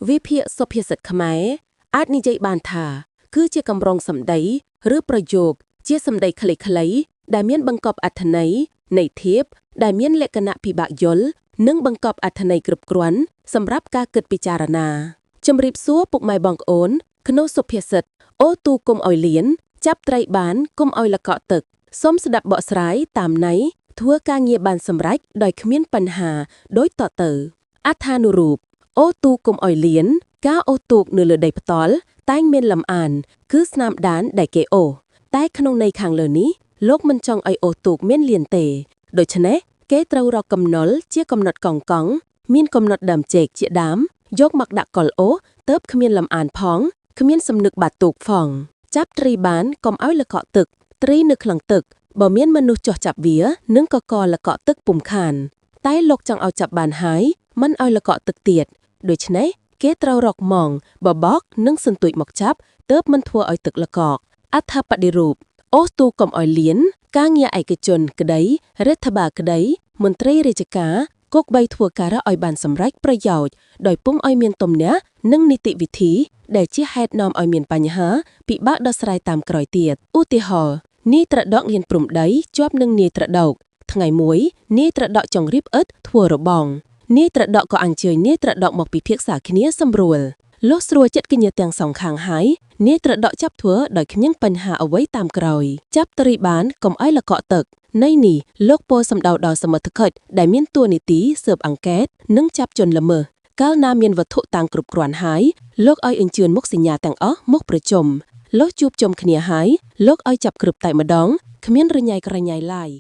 វិភាគសុភាសិតខ្មែរអាចនិយាយបានថាគឺជាកម្រងសម្ដីឬប្រយោគជាសម្ដីខ្លីៗដែលមានបង្កប់អត្ថន័យន័យធៀបដែលមានលក្ខណៈពិបាកយល់និងបង្កប់អត្ថន័យគ្រប់គ្រាន់សម្រាប់ការគិតពិចារណាជំរាបសួរពុកម៉ែបងប្អូនក្នុងសុភាសិតអូទូកុំឲ្យលៀនចាប់ត្រីបានកុំឲ្យល្កក់ទឹកសូមស្ដាប់បកស្រាយតាមន័យធ្វើការងារបានសម្រេចដោយគ្មានបញ្ហាដូចតទៅអត្ថានុរូបអូទូកុំឲ្យលៀនការអូទូកនៅលើដីផ្ទាល់តែងមានលំអានគឺស្នាមដានដែលគេអូតែក្នុងន័យខាងលើនេះលោកមិនចង់ឲ្យអូទូកមានលៀនទេដូច្នេះគេត្រូវរកកំណុលជាកំណត់កង់កង់មានកំណត់ដើមចេកជាដើមយកមកដាក់កលអូទៅគ្មានលំអានផងគ្មានសំនឹកបាត់ទូកផងចាប់ត្រីបានកុំឲ្យល្កក់ទឹកត្រីនៅក្នុងទឹកបើមានមនុស្សចោះចាប់វានឹងកកល្កក់ទឹកពុំខានតែលោកចង់ឲ្យចាប់បានហើយមិនឲ្យល្កក់ទឹកទៀតដូច្នេះគេត្រូវរកម៉ងបបកនិងសន្ទួចមកចាប់ទើបមិនធ្វើឲ្យទឹកល្កកអត្ថបទិរូបអូទូកុំឲ្យលៀនការងារឯកជនក្តីរដ្ឋបាលក្តីមន្ត្រីរាជការគកបីធ្វើការឲ្យបានសម្រេចប្រយោជន៍ដោយពុំឲ្យមានទំនាក់និងនីតិវិធីដែលជាហេតុនាំឲ្យមានបញ្ហាពិបាកដោះស្រាយតាមក្រោយទៀតឧទាហរណ៍នាយត្រដកលៀនព្រំដីជាប់នឹងនាយត្រដោកថ្ងៃមួយនាយត្រដកចង់រៀបឥតធ្វើរបងនាយត្រដកក៏អញ្ជើញនាយត្រដកមកពិភាក្សាគ្នាសម្រួលលុះស្រួលចិត្តគ្នាទាំងសងខាងហើយនាយត្រដកចាប់ធ្វើដោយគ្មានបញ្ហាអ្វីតាមក្រោយចាប់ត្រីបានកុំឲ្យល្កក់ទឹកន័យនេះលោកពោលសម្ដៅដល់សមត្ថកិច្ចដែលមានតួនាទីស៊ើបអង្កេតនិងចាប់ជនល្មើសកាលណាមានវត្ថុតាំងគ្រប់គ្រាន់ហើយលោកឲ្យអញ្ជើញមុខសញ្ញាទាំងអស់មកប្រជុំលុះជួបជុំគ្នាហើយលោកឲ្យចាប់គ្រប់តែម្ដងគ្មានរញ៉ៃក្រញ៉ៃឡើយ